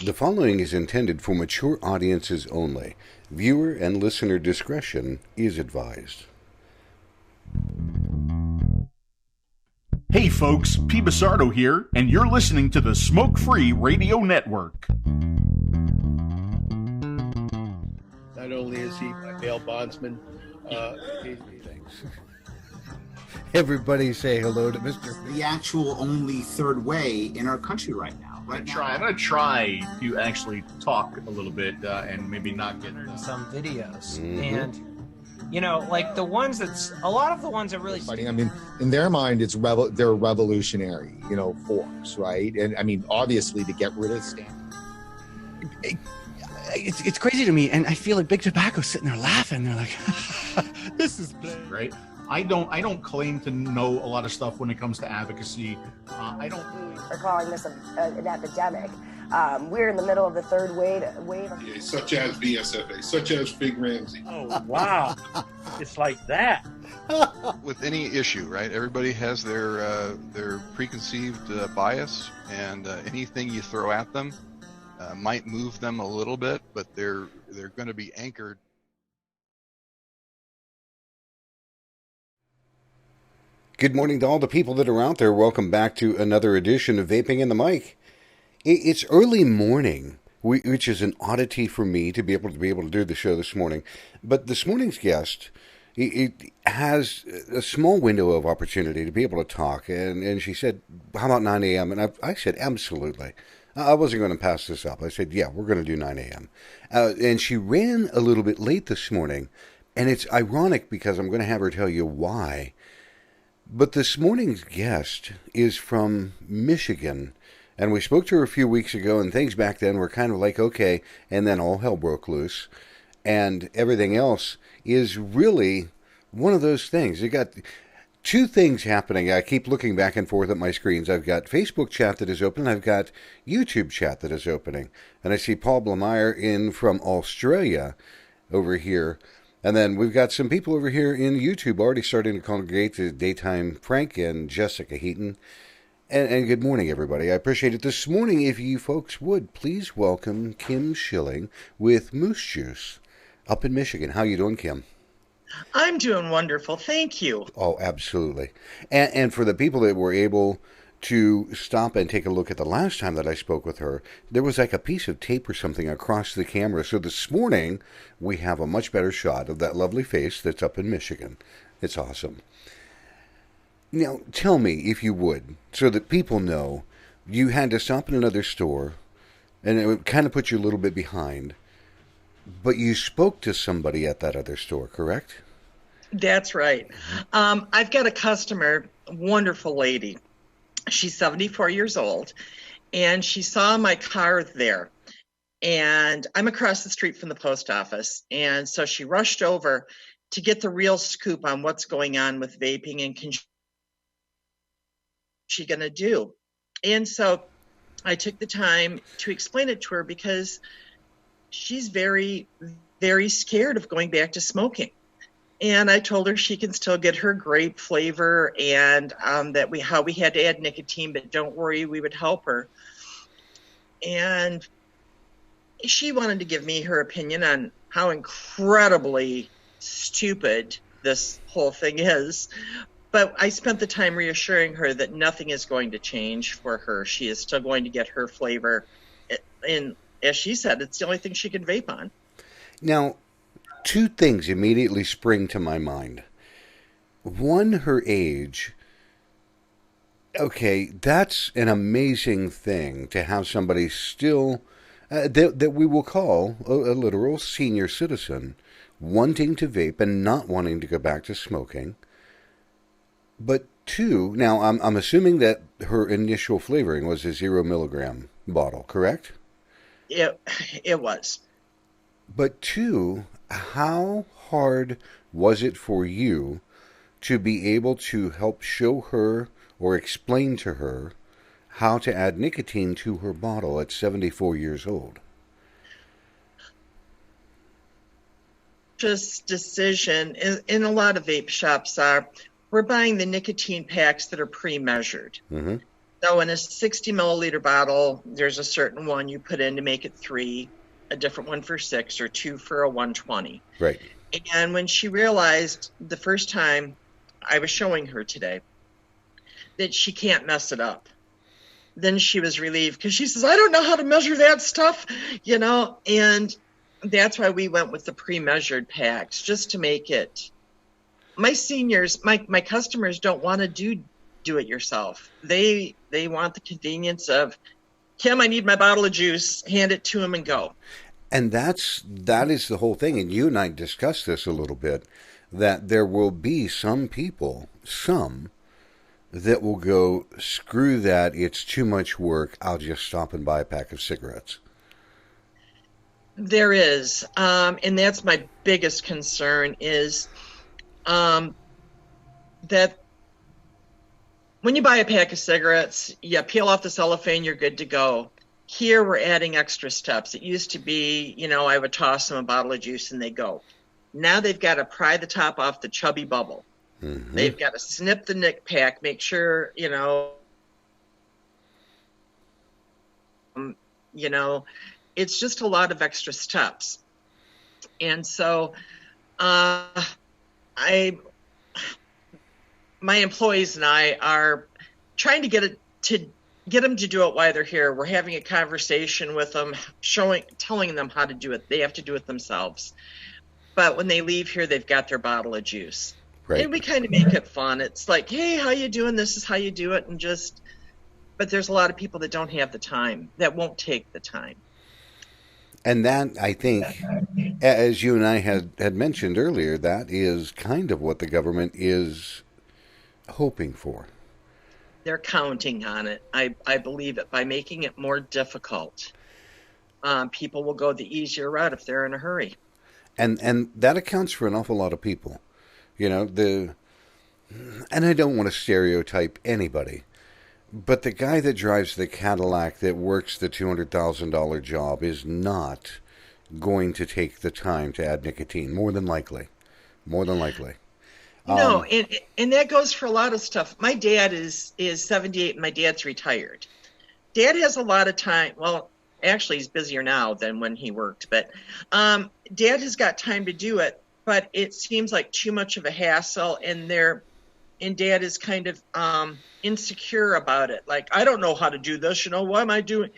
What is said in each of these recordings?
The following is intended for mature audiences only. Viewer and listener discretion is advised. Hey folks, P. Basardo here, and you're listening to the Smoke Free Radio Network. Not only is he my bail bondsman, Thanks. Everybody say hello to Mr. The actual only third way in our country right now. I'm going to try to actually talk a little bit and maybe not get some videos. And you know, like the ones that's a lot of the ones that really fighting. I mean, in their mind, it's they're a revolutionary, force, right? And I mean, obviously, to get rid of Stan. It's crazy to me, and I feel like Big Tobacco's sitting there laughing. They're like, "This is right." I don't claim to know a lot of stuff when it comes to advocacy. They're calling this an epidemic. We're in the middle of the third wave. Such as VSFA, such as Big Ramsey. Oh, wow. It's like that. With any issue, right? Everybody has their preconceived bias, and anything you throw at them might move them a little bit, but they're going to be anchored. Good morning to all the people that are out there. Welcome back to another edition of Vaping in the Mic. It's early morning, which is an oddity for me to be able to do the show this morning. But this morning's guest, it has a small window of opportunity to be able to talk. And she said, how about 9 a.m.? And I said, absolutely. I wasn't going to pass this up. I said, yeah, we're going to do 9 a.m. And she ran a little bit late this morning. And it's ironic because I'm going to have her tell you why. But this morning's guest is from Michigan, and we spoke to her a few weeks ago, and things back then were kind of like, okay, and then all hell broke loose, and everything else is really one of those things. You got two things happening. I keep looking back and forth at my screens. I've got Facebook chat that is open, I've got YouTube chat that is opening, and I see Paul Blameyer in from Australia over here. And then we've got some people over here in YouTube already starting to congregate to Daytime Frank and Jessica Heaton. And good morning, everybody. I appreciate it. This morning, if you folks would, please welcome Kim Shilling with Moose Juice up in Michigan. How you doing, Kim? I'm doing wonderful. Thank you. Oh, absolutely. And for the people that were able to stop and take a look at the last time that I spoke with her, there was like a piece of tape or something across the camera. So this morning, we have a much better shot of that lovely face that's up in Michigan. It's awesome. Now, tell me, if you would, so that people know, you had to stop in another store, and it would kind of put you a little bit behind, but you spoke to somebody at that other store, correct? That's right. I've got a customer, wonderful lady. She's 74 years old, and she saw my car there, and I'm across the street from the post office, and so she rushed over to get the real scoop on what's going on with vaping and can she going to do. And so I took the time to explain it to her because she's very, very scared of going back to smoking. And I told her she can still get her grape flavor and that how we had to add nicotine, but don't worry, we would help her. And she wanted to give me her opinion on how incredibly stupid this whole thing is. But I spent the time reassuring her that nothing is going to change for her. She is still going to get her flavor. And as she said, it's the only thing she can vape on. Now, two things immediately spring to my mind. One, her age. Okay, that's an amazing thing to have somebody still, that we will call a literal senior citizen, wanting to vape and not wanting to go back to smoking. But two, now I'm assuming that her initial flavoring was a 0 milligram bottle, correct? It was. But two, how hard was it for you to be able to help show her or explain to her how to add nicotine to her bottle at 74 years old? Just decision in a lot of vape shops are, we're buying the nicotine packs that are pre-measured. Mm-hmm. So in a 60 milliliter bottle, there's a certain one you put in to make it 3, a different one for 6, or 2 for a 120. Right. And when she realized the first time I was showing her today that she can't mess it up, then she was relieved, because she says, I don't know how to measure that stuff, and that's why we went with the pre-measured packs, just to make it. My seniors, my customers don't want to do it yourself. They want the convenience of, Kim, I need my bottle of juice, hand it to them and go. And that is the whole thing. And you and I discussed this a little bit, that there will be some people, that will go, screw that, it's too much work, I'll just stop and buy a pack of cigarettes. There is, and that's my biggest concern is that when you buy a pack of cigarettes, you peel off the cellophane, you're good to go. Here we're adding extra steps. It used to be, I would toss them a bottle of juice and they go. Now they've got to pry the top off the chubby bubble. Mm-hmm. They've got to snip the nick pack, make sure, it's just a lot of extra steps. And so my employees and I are trying to get them to do it while they're here. We're having a conversation with them, telling them how to do it. They have to do it themselves. But when they leave here, they've got their bottle of juice. Right. And we kind of make it fun. It's like, hey, how you doing? This is how you do it. But there's a lot of people that don't have the time, that won't take the time. And that, I think, as you and I had mentioned earlier, that is kind of what the government is hoping for. They're counting on it. I believe it. By making it more difficult, people will go the easier route if they're in a hurry. And that accounts for an awful lot of people. And I don't want to stereotype anybody, but the guy that drives the Cadillac that works the $200,000 job is not going to take the time to add nicotine, more than likely. No, and that goes for a lot of stuff. My dad is 78 and my dad's retired. Dad has a lot of time. Well, actually, he's busier now than when he worked, but Dad has got time to do it, but it seems like too much of a hassle, and Dad is kind of insecure about it. Like, I don't know how to do this, what am I doing?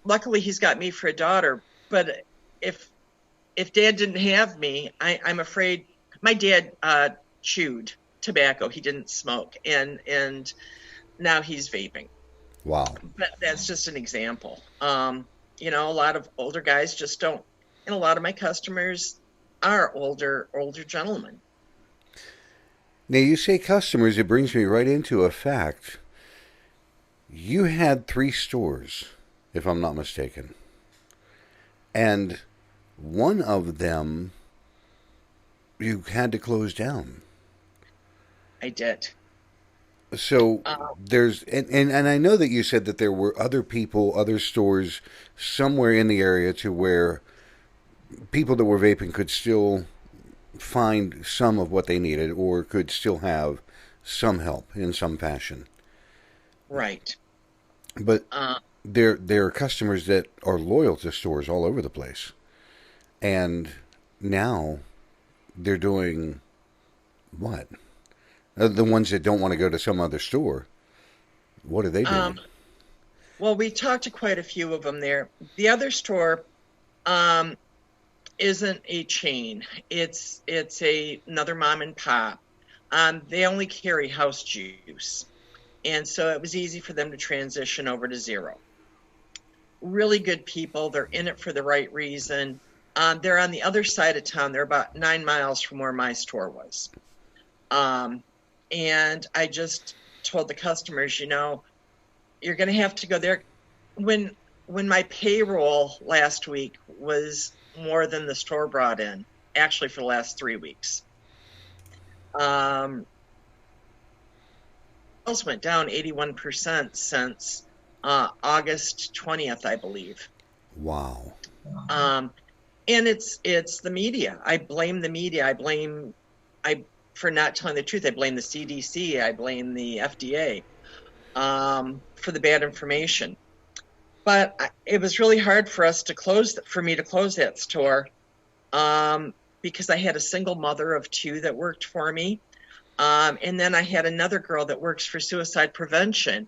Luckily, he's got me for a daughter, but if Dad didn't have me, I'm afraid. My dad chewed tobacco. He didn't smoke, and now he's vaping. Wow. But that's just an example. A lot of older guys just don't, and a lot of my customers are older gentlemen. Now, you say customers, it brings me right into a fact. You had 3 stores, if I'm not mistaken. And one of them you had to close down. I did. So there's, and I know that you said that there were other stores somewhere in the area to where people that were vaping could still find some of what they needed or could still have some help in some fashion. Right. But there are customers that are loyal to stores all over the place. And now they're doing what? The ones that don't want to go to some other store, what are they doing? Well, we talked to quite a few of them there. The other store isn't a chain. It's another mom and pop. They only carry house juice. And so it was easy for them to transition over to Zero. Really good people. They're in it for the right reason. They're on the other side of town. They're about 9 miles from where my store was. And I just told the customers, you're going to have to go there. When my payroll last week was more than the store brought in, actually for the last 3 weeks. Sales went down 81% since August 20th, I believe. Wow. And it's the media. I blame the media. For not telling the truth. I blame the CDC. I blame the FDA. for the bad information. But it was really hard for me to close that store, because I had a single mother of 2 that worked for me. And then I had another girl that works for suicide prevention.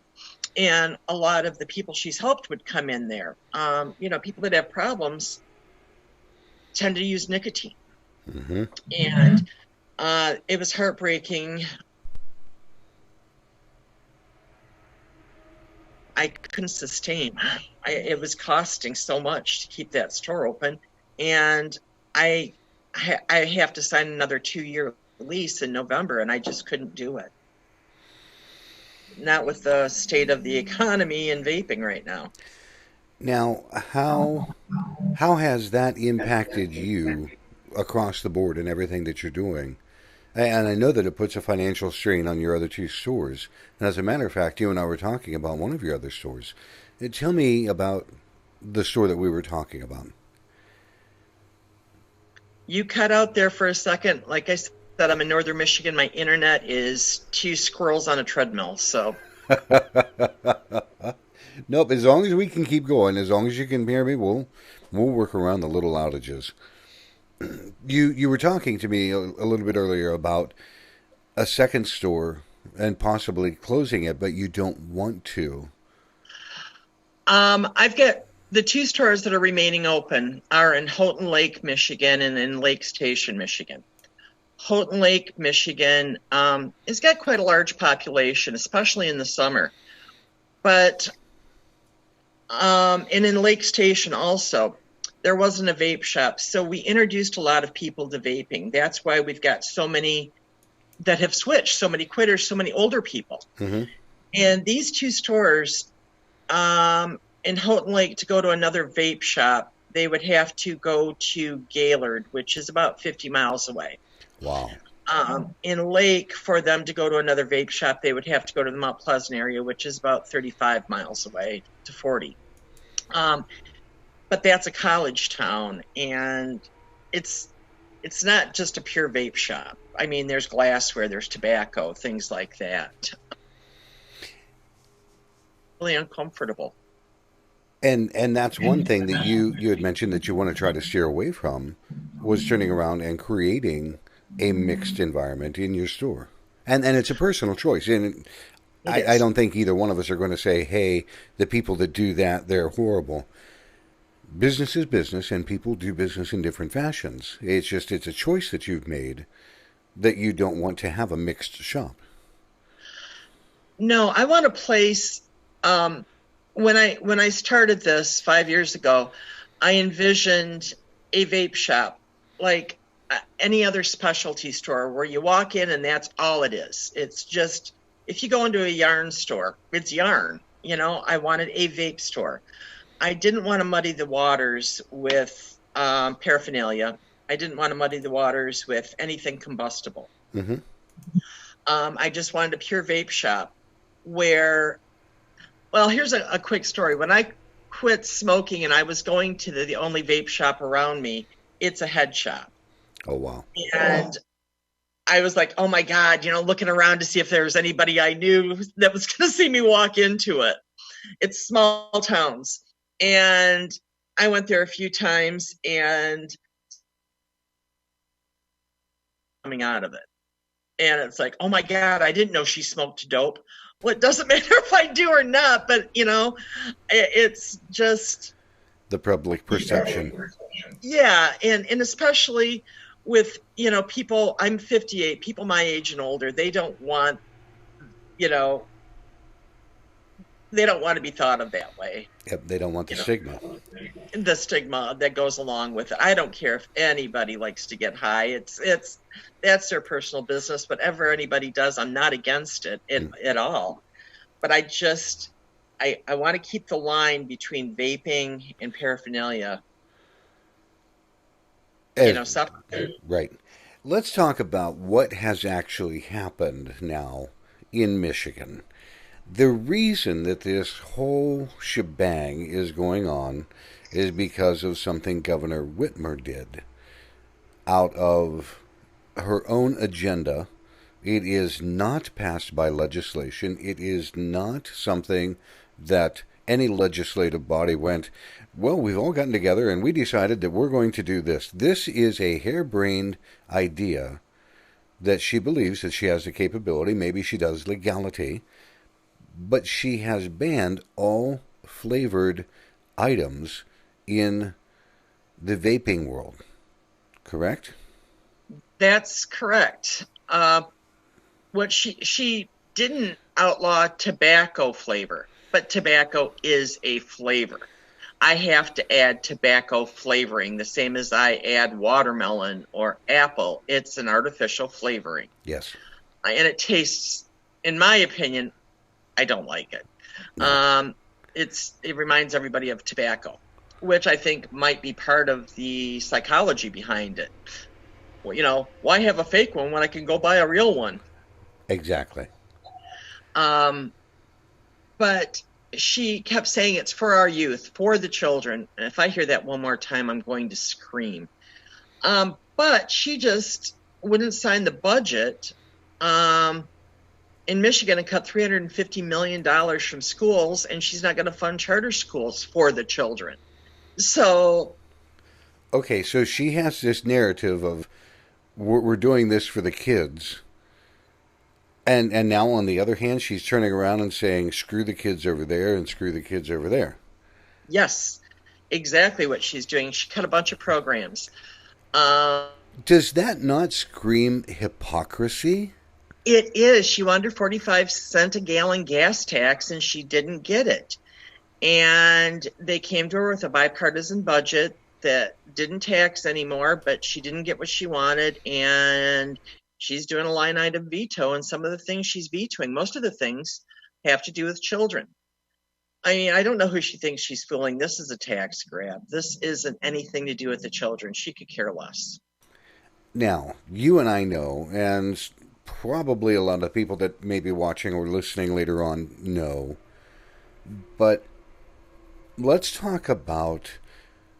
And a lot of the people she's helped would come in there. People that have problems tend to use nicotine. Mm-hmm. And it was heartbreaking. I couldn't sustain. It was costing so much to keep that store open. And I have to sign another 2-year lease in November, and I just couldn't do it. Not with the state of the economy and vaping right now. Now, how has that impacted you across the board in everything that you're doing? And I know that it puts a financial strain on your other 2 stores. And as a matter of fact, you and I were talking about one of your other stores. Tell me about the store that we were talking about. You cut out there for a second. Like I said, I'm in northern Michigan. My internet is 2 squirrels on a treadmill. So. Nope. As long as we can keep going, as long as you can hear me, we'll work around the little outages. You were talking to me a little bit earlier about a second store and possibly closing it, but you don't want to. I've got the 2 stores that are remaining open are in Houghton Lake, Michigan, and in Lake Station, Michigan. Houghton Lake, Michigan, has got quite a large population, especially in the summer. But and in Lake Station also, there wasn't a vape shop. So we introduced a lot of people to vaping. That's why we've got so many that have switched, so many quitters, so many older people. Mm-hmm. And these 2 stores in Houghton Lake, to go to another vape shop, they would have to go to Gaylord, which is about 50 miles away. Wow. In Lake, for them to go to another vape shop, they would have to go to the Mount Pleasant area, which is about 35 miles away to 40. But that's a college town, and it's not just a pure vape shop. I mean, there's glassware, there's tobacco, things like that. Really uncomfortable. And that's one thing that you had mentioned that you want to try to steer away from, was turning around and creating a mixed environment in your store. And it's a personal choice. And I don't think either one of us are going to say, hey, the people that do that, they're horrible. Business is business, and people do business in different fashions. It's a choice that you've made that you don't want to have a mixed shop. No, I want a place. When I started this 5 years ago, I envisioned a vape shop like any other specialty store where you walk in and that's all it is. It's just, if you go into a yarn store, it's yarn. I wanted a vape store. I didn't want to muddy the waters with paraphernalia. I didn't want to muddy the waters with anything combustible. Mm-hmm. I just wanted a pure vape shop where, well, here's a quick story. When I quit smoking and I was going to the only vape shop around me, it's a head shop. Oh, wow. And I was like, oh my God, looking around to see if there was anybody I knew that was going to see me walk into it. It's small towns. And I went there a few times and coming out of it. And it's like, oh my God, I didn't know she smoked dope. Well, it doesn't matter if I do or not, but it's just the public perception. Yeah. And especially with, people, I'm 58, people my age and older, they don't want, they don't want to be thought of that way. Yep, they don't want the stigma. The stigma that goes along with it. I don't care if anybody likes to get high. That's their personal business. Whatever anybody does, I'm not against it at all. But I want to keep the line between vaping and paraphernalia. Right. Let's talk about what has actually happened now in Michigan. The reason that this whole shebang is going on is because of something Governor Whitmer did out of her own agenda It is not passed by legislation. It is not something that any legislative body went, well, we've all gotten together and we decided that we're going to do this. This is a harebrained idea that she believes that she has the capability, maybe she does legality, but she has banned all flavored items in the vaping world. Correct? That's correct. What she didn't outlaw tobacco flavor, but tobacco is a flavor. I have to add tobacco flavoring the same as I add watermelon or apple. It's an artificial flavoring. Yes. And it tastes, in my opinion, I don't like it. No. It reminds everybody of tobacco, which I think might be part of the psychology behind it. Well, you know, why have a fake one when I can go buy a real one? Exactly. But she kept saying it's for our youth, for the children. And if I hear that one more time, I'm going to scream. But she just wouldn't sign the budget in Michigan and cut $350 million from schools, and she's not going to fund charter schools for the children. So... Okay, so she has this narrative of we're doing this for the kids. And now, on the other hand, she's turning around and saying, screw the kids over there and screw the kids over there. Yes, exactly what she's doing. She cut a bunch of programs. Does that not scream hypocrisy? It is. She wanted 45-cent a gallon gas tax, and she didn't get it. And they came to her with a bipartisan budget that didn't tax anymore, but she didn't get what she wanted, and she's doing a line item veto, and some of the things she's vetoing, most of the things have to do with children. I mean, I don't know who she thinks she's fooling. This is a tax grab. This isn't anything to do with the children. She could care less. Now, you and I know, and probably a lot of people that may be watching or listening later on know, but let's talk about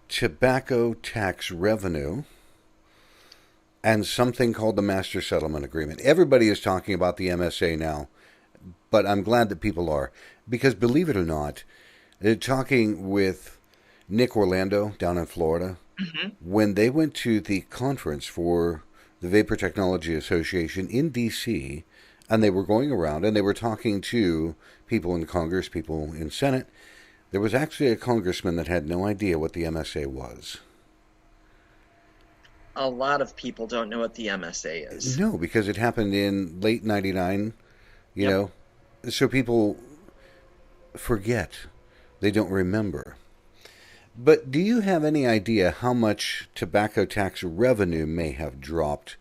tobacco tax revenue and something called the Master Settlement Agreement. Everybody is talking about the MSA now, but I'm glad that people are. Because believe it or not, talking with Nick Orlando down in Florida, when they went to the conference for the Vapor Technology Association in D.C., and they were going around and they were talking to people in Congress, people in Senate, there was actually a congressman that had no idea what the MSA was. A lot of people don't know what the MSA is. No, because it happened in late 99, you know. So people forget. They don't remember. But do you have any idea how much tobacco tax revenue may have dropped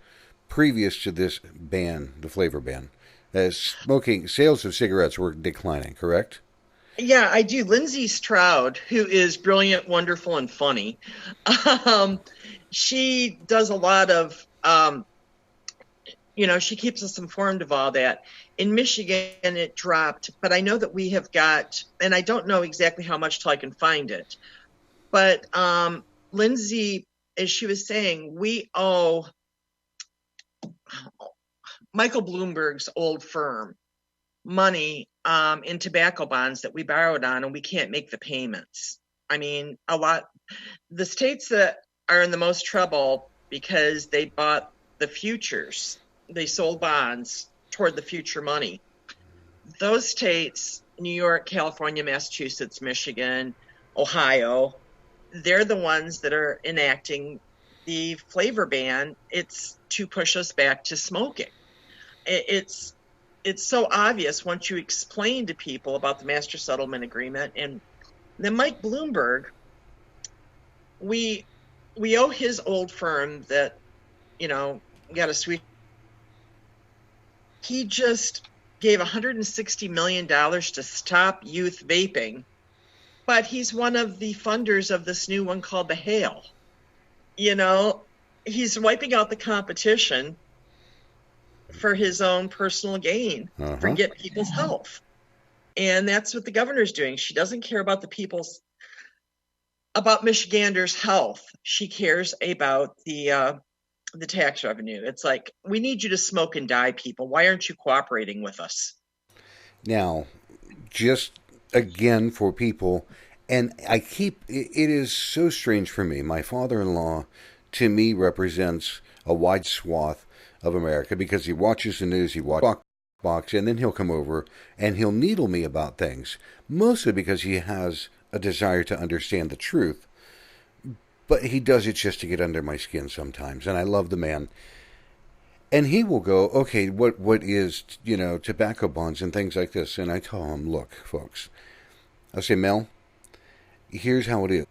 previous to this ban, the flavor ban? Smoking, sales of cigarettes were declining, correct? Yeah, I do. Lindsay Stroud, who is brilliant, wonderful, and funny, she does a lot of, she keeps us informed of all that. In Michigan, it dropped, but I know that we have got, and I don't know exactly how much till I can find it, but Lindsay, as she was saying, we owe Michael Bloomberg's old firm money in tobacco bonds that we borrowed on, and we can't make the payments. I mean, the states that are in the most trouble because they bought the futures, they sold bonds toward the future money. Those states, New York, California, Massachusetts, Michigan, Ohio, they're the ones that are enacting the flavor ban. It's to push us back to smoking. It's so obvious once you explain to people about the Master Settlement Agreement. And then Mike Bloomberg, we owe his old firm that, got a sweet. He just gave $160 million to stop youth vaping, but he's one of the funders of this new one called the Hail. He's wiping out the competition for his own personal gain, forget people's health. And that's what the governor's doing. She doesn't care about about Michiganders' health. She cares about the the tax revenue. It's like, we need you to smoke and die, people. Why aren't you cooperating with us? Now, just again for people, and it is so strange for me. My father-in-law, to me, represents a wide swath of America because he watches the news, he watches box, and then he'll come over and he'll needle me about things, mostly because he has a desire to understand the truth. But he does it just to get under my skin sometimes, and I love the man. And he will go, okay, what is, tobacco bonds and things like this? And I tell him, look, folks, I say, Mel, here's how it is.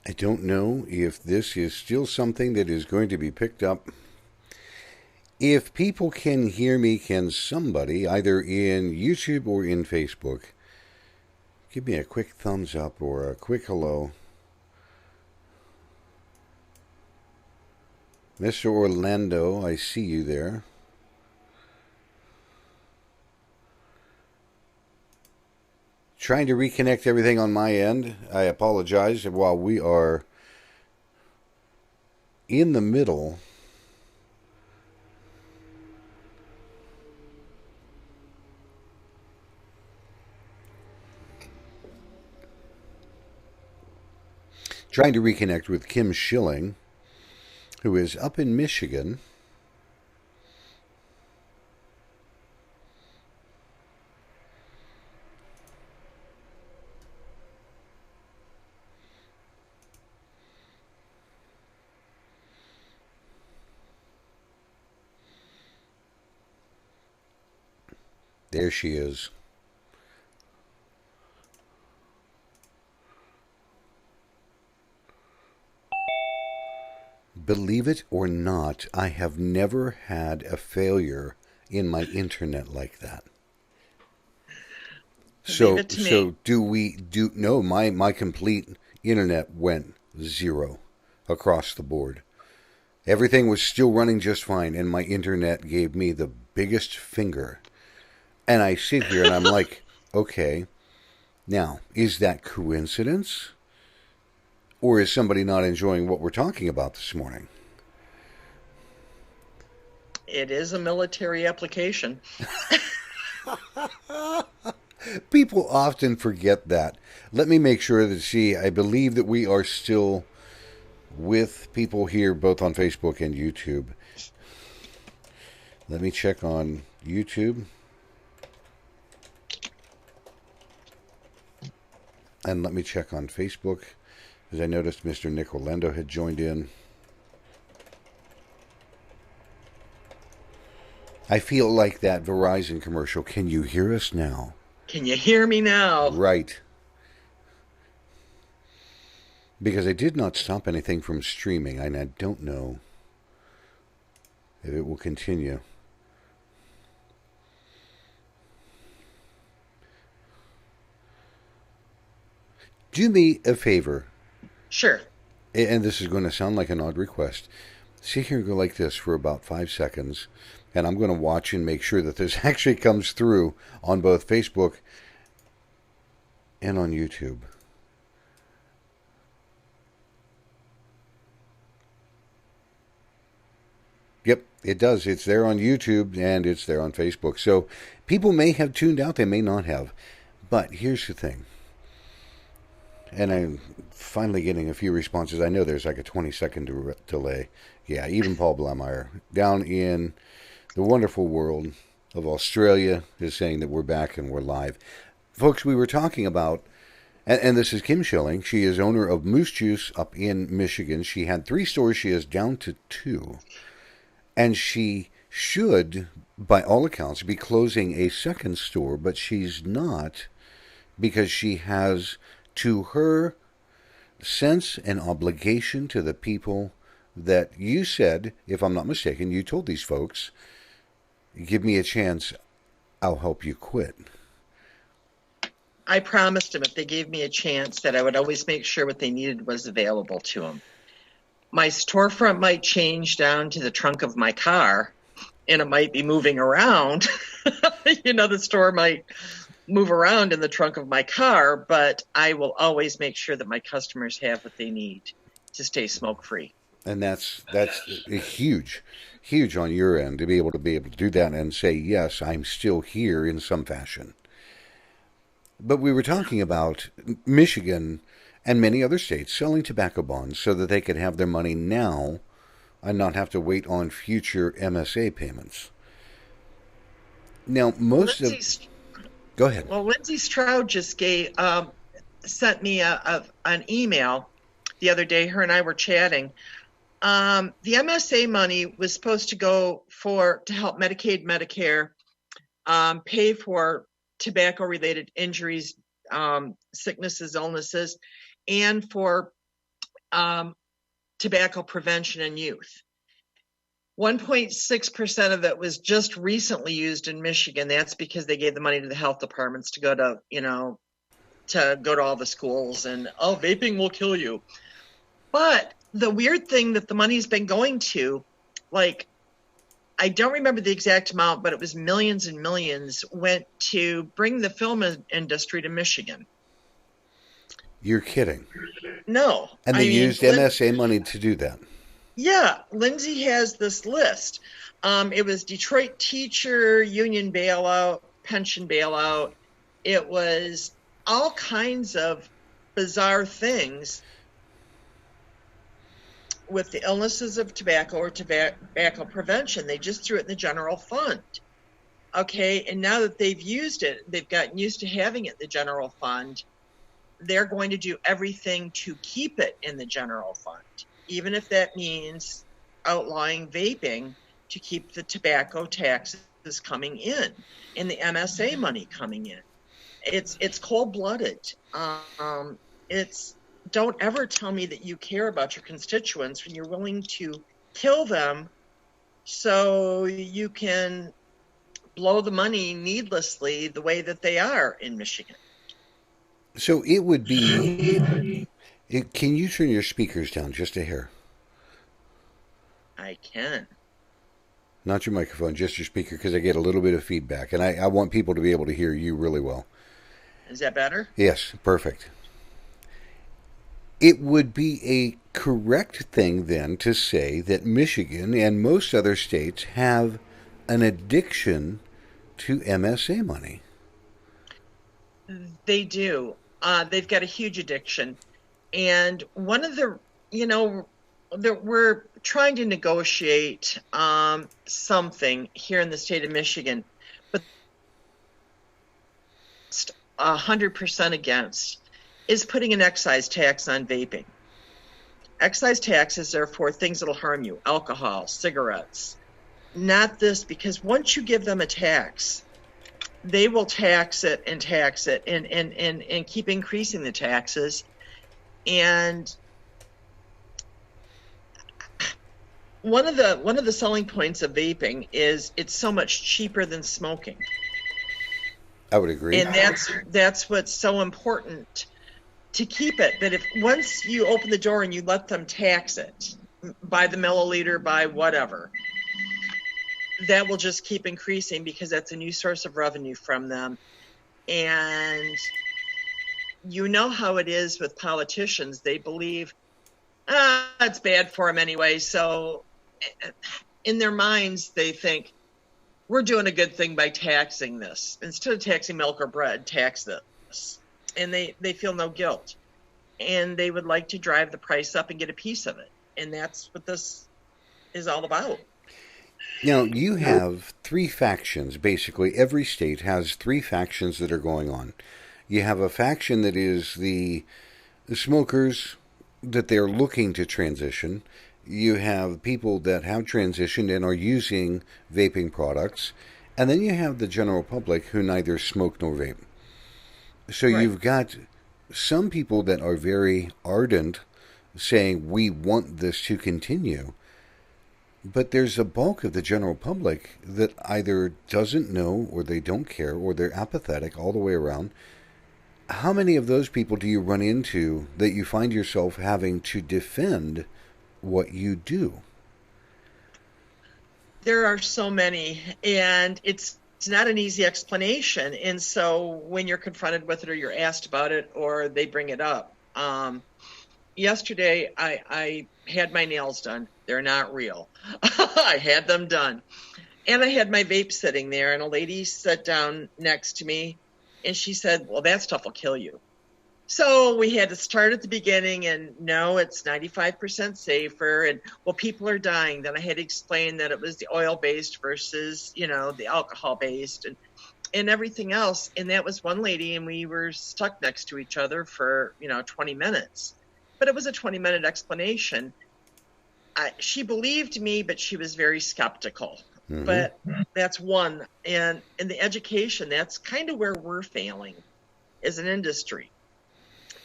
I don't know if this is still something that is going to be picked up. If people can hear me, can somebody, either in YouTube or in Facebook, give me a quick thumbs up or a quick hello? Mr. Orlando, I see you there. Trying to reconnect everything on my end. I apologize while we are in the middle. Trying to reconnect with Kim Shilling, who is up in Michigan. There she is. Believe it or not, I have never had a failure in my internet like that. So no, my complete internet went zero across the board. Everything was still running just fine, and my internet gave me the biggest finger. And I sit here and I'm like, okay, now, is that coincidence? Or is somebody not enjoying what we're talking about this morning? It is a military application. People often forget that. Let me make sure that, I believe that we are still with people here both on Facebook and YouTube. Let me check on YouTube. And let me check on Facebook, because I noticed Mr. Nick Orlando had joined in. I feel like that Verizon commercial. Can you hear us now? Can you hear me now? Right. Because I did not stop anything from streaming, and I don't know if it will continue. Do me a favor. Sure. And this is going to sound like an odd request. Sit here and go like this for about 5 seconds, and I'm going to watch and make sure that this actually comes through on both Facebook and on YouTube. Yep, It does. It's there on YouTube and it's there on Facebook. So people may have tuned out, they may not have. But here's the thing. And I'm finally getting a few responses. I know there's like a 20-second delay. Yeah, even Paul Blameyer down in the wonderful world of Australia is saying that we're back and we're live. Folks, we were talking about, and this is Kim Shilling. She is owner of Moose Juice up in Michigan. She had 3 stores. She is down to 2. And she should, by all accounts, be closing a second store, but she's not, because she has, to her sense, an obligation to the people that you said, if I'm not mistaken, you told these folks, give me a chance, I'll help you quit. I promised them if they gave me a chance that I would always make sure what they needed was available to them. My storefront might change down to the trunk of my car, and it might be moving around. The store might move around in the trunk of my car, but I will always make sure that my customers have what they need to stay smoke-free. And that's huge on your end to be able to do that and say, yes, I'm still here in some fashion. But we were talking about Michigan and many other states selling tobacco bonds so that they could have their money now and not have to wait on future MSA payments. Now, go ahead. Well, Lindsay Stroud just sent me an email the other day. Her and I were chatting. The MSA money was supposed to go to help Medicaid, Medicare pay for tobacco-related injuries, sicknesses, illnesses, and for tobacco prevention in youth. 1.6% of it was just recently used in Michigan. That's because they gave the money to the health departments to go to all the schools, and vaping will kill you. But the weird thing that the money's been going to, I don't remember the exact amount, but it was millions and millions, went to bring the film industry to Michigan. You're kidding. No. And they used MSA money to do that. Yeah. Lindsay has this list. It was Detroit teacher, union bailout, pension bailout. It was all kinds of bizarre things with the illnesses of tobacco or tobacco prevention. They just threw it in the general fund. Okay, and now that they've used it, they've gotten used to having it in the general fund, they're going to do everything to keep it in the general fund, even if that means outlawing vaping to keep the tobacco taxes coming in and the MSA money coming in. It's cold-blooded. Don't ever tell me that you care about your constituents when you're willing to kill them so you can blow the money needlessly the way that they are in Michigan. So it would be... Can you turn your speakers down just a hair? I can. Not your microphone, just your speaker, because I get a little bit of feedback, and I want people to be able to hear you really well. Is that better? Yes, perfect. It would be a correct thing then to say that Michigan and most other states have an addiction to MSA money. They do. They've got a huge addiction. And one of the, we're trying to negotiate something here in the state of Michigan, but 100% against is putting an excise tax on vaping. Excise taxes are for things that'll harm you, alcohol, cigarettes. Not this, because once you give them a tax, they will tax it and keep increasing the taxes. And one of the selling points of vaping is it's so much cheaper than smoking. I would agree. And that's what's so important to keep it. But if once you open the door and you let them tax it by the milliliter, by whatever, that will just keep increasing because that's a new source of revenue from them. And you know how it is with politicians. They believe, it's bad for them anyway. So in their minds, they think, we're doing a good thing by taxing this. Instead of taxing milk or bread, tax this. And they feel no guilt. And they would like to drive the price up and get a piece of it. And that's what this is all about. Now, you have three factions. Basically, every state has three factions that are going on. You have a faction that is the smokers that they're looking to transition. You have people that have transitioned and are using vaping products. And then you have the general public who neither smoke nor vape. So Right. you've got some people that are very ardent saying, we want this to continue. But there's a bulk of the general public that either doesn't know or they don't care or they're apathetic all the way around. How many of those people do you run into that you find yourself having to defend what you do? There are so many, and it's not an easy explanation. And so when you're confronted with it or you're asked about it or they bring it up, yesterday I had my nails done. They're not real. I had them done. And I had my vape sitting there, and a lady sat down next to me, and she said, well, that stuff will kill you. So we had to start at the beginning, and no, it's 95% safer. And, well, people are dying. Then I had to explain that it was the oil-based versus, the alcohol-based and everything else. And that was one lady, and we were stuck next to each other for, 20 minutes. But it was a 20-minute explanation. She believed me, but she was very skeptical. Mm-hmm. But that's one. And in the education, that's kind of where we're failing as an industry,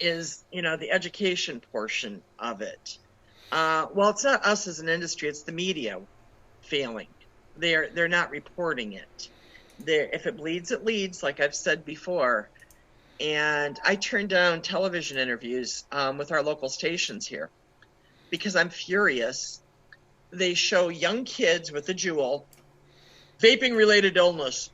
is, the education portion of it. Well, it's not us as an industry, it's the media failing. They're not reporting it. If it bleeds, it leads, like I've said before. And I turned down television interviews with our local stations here because I'm furious. They show young kids with a Juul, vaping-related illness.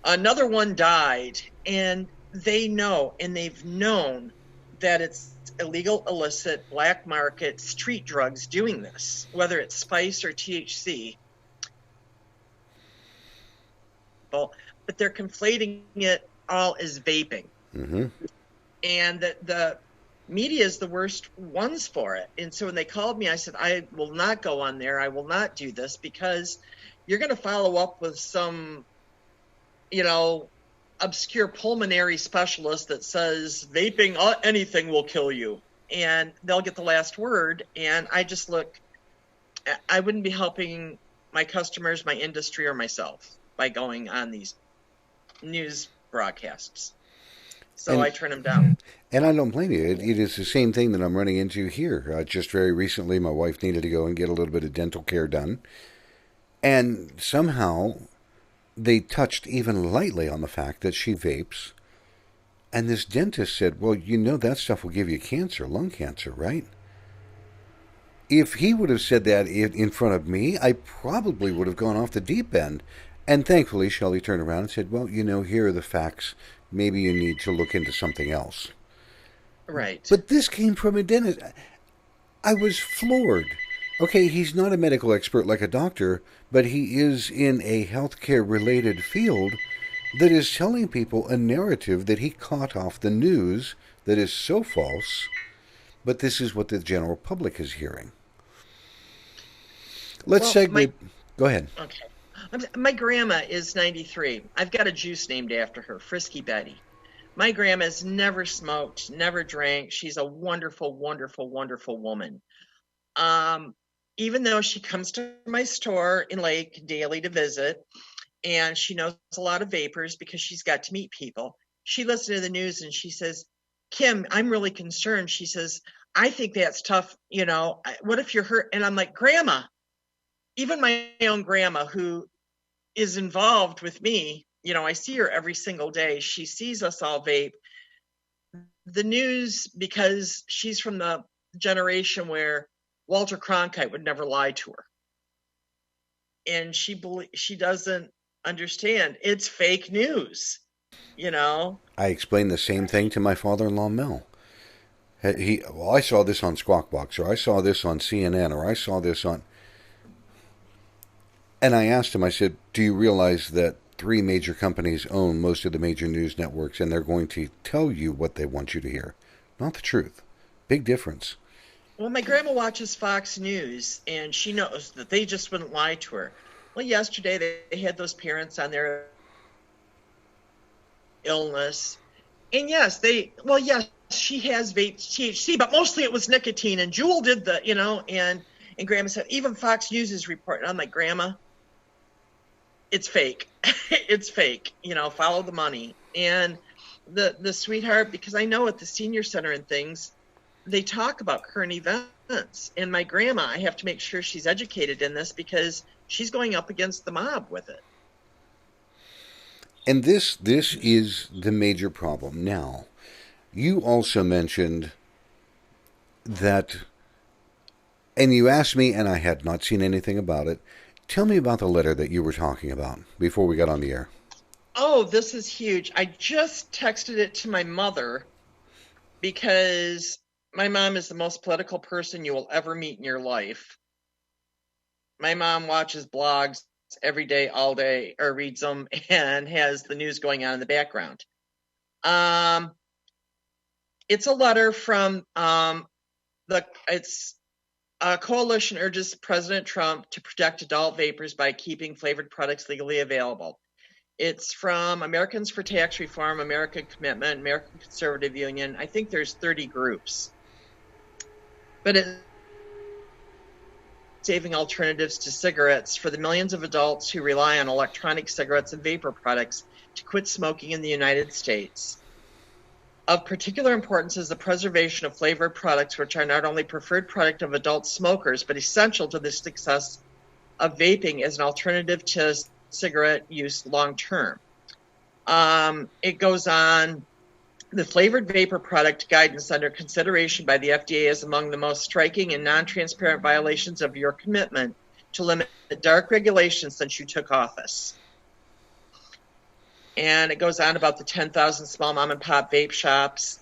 Another one died, and they know, and they've known that it's illegal, illicit, black market, street drugs doing this, whether it's spice or THC. But they're conflating it all as vaping. Mm-hmm. And the media is the worst ones for it. And so when they called me, I said, I will not go on there. I will not do this because you're going to follow up with some, obscure pulmonary specialist that says vaping anything will kill you, and they'll get the last word. And I wouldn't be helping my customers, my industry, or myself by going on these news broadcasts. So I turn them down. And I don't blame you. It is the same thing that I'm running into here. Just very recently, my wife needed to go and get a little bit of dental care done. And somehow they touched even lightly on the fact that she vapes. And this dentist said, well, that stuff will give you cancer, lung cancer, right? If he would have said that in front of me, I probably would have gone off the deep end. And thankfully, Shelley turned around and said, well, here are the facts. Maybe you need to look into something else. Right. But this came from a dentist. I was floored. Okay, he's not a medical expert like a doctor, but he is in a healthcare-related field that is telling people a narrative that he caught off the news that is so false, but this is what the general public is hearing. Let's segue. Go ahead. Okay. My grandma is 93. I've got a juice named after her, Frisky Betty. My grandma's never smoked, never drank. She's a wonderful, wonderful, wonderful woman. Even though she comes to my store in Lake daily to visit, and she knows a lot of vapors because she's got to meet people, she listens to the news and she says, Kim, I'm really concerned. She says, I think that's tough. What if you're hurt? And I'm like, Grandma, even my own grandma who is involved with me, I see her every single day. She sees us all vape. The news, because she's from the generation where Walter Cronkite would never lie to her. And she doesn't understand. It's fake news, I explained the same thing to my father-in-law, Mel. I saw this on Squawk Box, or I saw this on CNN, or I saw this on... And I asked him, I said, do you realize that 3 major companies own most of the major news networks, and they're going to tell you what they want you to hear, not the truth? Big difference. Well, my grandma watches Fox News, and she knows that they just wouldn't lie to her. Well, yesterday they had those parents on their illness. And yes, she has vape THC, but mostly it was nicotine. And Jewel did and Grandma said, even Fox News is reporting. I'm like, Grandma, it's fake. It's fake. Follow the money. And the sweetheart, because I know at the senior center and things, they talk about current events. And my grandma, I have to make sure she's educated in this because she's going up against the mob with it. And this is the major problem. Now, you also mentioned that, and you asked me, and I had not seen anything about it. Tell me about the letter that you were talking about before we got on the air. Oh, this is huge. I just texted it to my mother because my mom is the most political person you will ever meet in your life. My mom watches blogs every day, all day, or reads them and has the news going on in the background. It's a letter from it's a coalition urges President Trump to protect adult vapors by keeping flavored products legally available. It's from Americans for Tax Reform, American Commitment, American Conservative Union. I think there's 30 groups. But it's saving alternatives to cigarettes for the millions of adults who rely on electronic cigarettes and vapor products to quit smoking in the United States. Of particular importance is the preservation of flavored products, which are not only preferred product of adult smokers, but essential to the success of vaping as an alternative to cigarette use long term. It goes on. The flavored vapor product guidance under consideration by the FDA is among the most striking and non-transparent violations of your commitment to limit dark regulations since you took office. And it goes on about the 10,000 small mom and pop vape shops.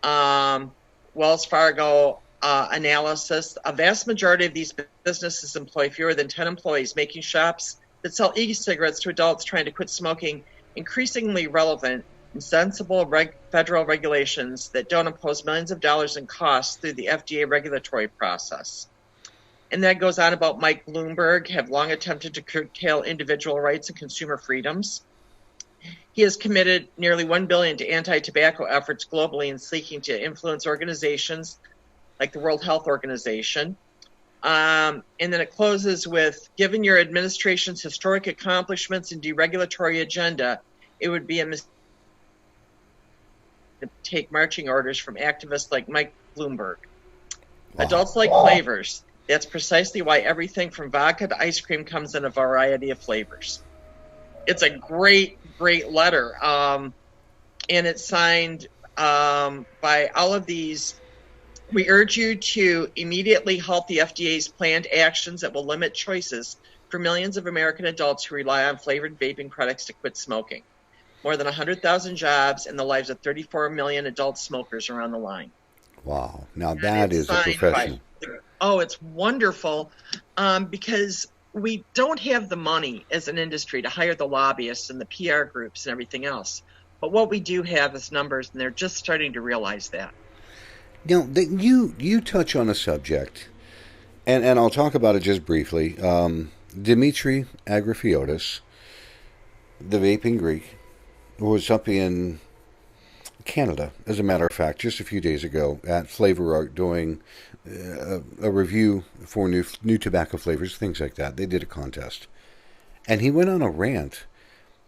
Wells Fargo analysis, a vast majority of these businesses employ fewer than 10 employees, making shops that sell e-cigarettes to adults trying to quit smoking increasingly relevant and sensible federal regulations that don't impose millions of dollars in costs through the FDA regulatory process. And that goes on about Mike Bloomberg have long attempted to curtail individual rights and consumer freedoms. He has committed nearly $1 billion to anti-tobacco efforts globally and seeking to influence organizations like the World Health Organization. And then it closes with, given your administration's historic accomplishments and deregulatory agenda, it would be a mistake to take marching orders from activists like Mike Bloomberg. Wow. Adults like flavors. That's precisely why everything from vodka to ice cream comes in a variety of flavors. It's a great letter. And it's signed by all of these. We urge you to immediately halt the FDA's planned actions that will limit choices for millions of American adults who rely on flavored vaping products to quit smoking. More than 100,000 jobs and the lives of 34 million adult smokers are on the line. Wow. Now that is a professional. It's wonderful because we don't have the money as an industry to hire the lobbyists and the PR groups and everything else. But what we do have is numbers, and they're just starting to realize that. Now, you touch on a subject, and I'll talk about it just briefly. Dimitri Agrafiotis, the vaping Greek, was up in Canada, as a matter of fact, just a few days ago at Flavor Art doing a review for new tobacco flavors, things like that. They did a contest. And he went on a rant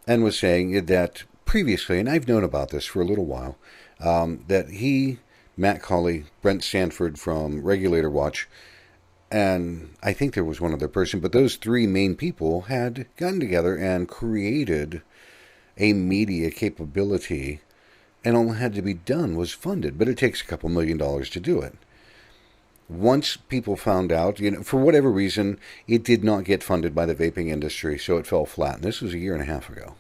and was saying that previously, and I've known about this for a little while, that he, Matt Colley, Brent Sanford from Regulator Watch, and I think there was one other person, but those 3 main people had gotten together and created a media capability, and all that had to be done was funded, but it takes a couple $1 million to do it. Once people found out, for whatever reason, it did not get funded by the vaping industry, so it fell flat. And this was 1.5 years ago.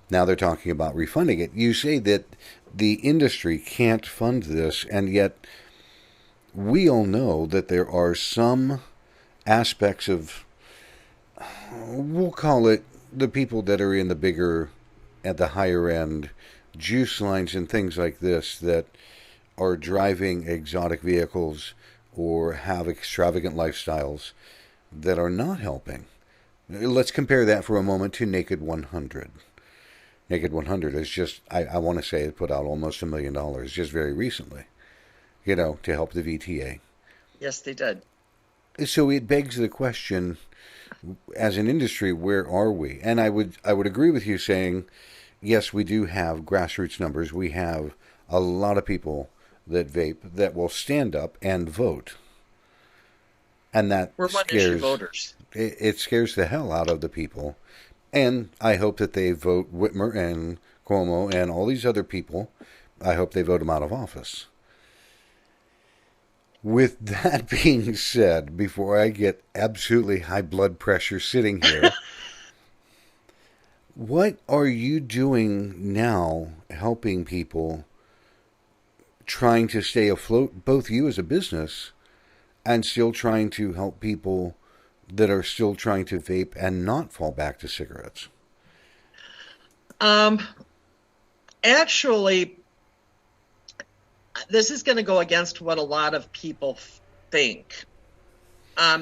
Now they're talking about refunding it. You say that the industry can't fund this, and yet we all know that there are some aspects of we'll call it the people that are in the bigger, at the higher end, juice lines and things like this that are driving exotic vehicles or have extravagant lifestyles that are not helping. Let's compare that for a moment to Naked 100. Naked 100 is just, I want to say it put out almost $1 million just very recently, to help the VTA. Yes, they did. So it begs the question, as an industry, where are we? And I would agree with you saying, yes, we do have grassroots numbers. We have a lot of people that vape that will stand up and vote. And that We're one-issue voters. It scares the hell out of the people. And I hope that they vote Whitmer and Cuomo and all these other people. I hope they vote them out of office. With that being said, before I get absolutely high blood pressure sitting here, what are you doing now helping people trying to stay afloat, both you as a business and still trying to help people that are still trying to vape and not fall back to cigarettes? Actually, this is going to go against what a lot of people think.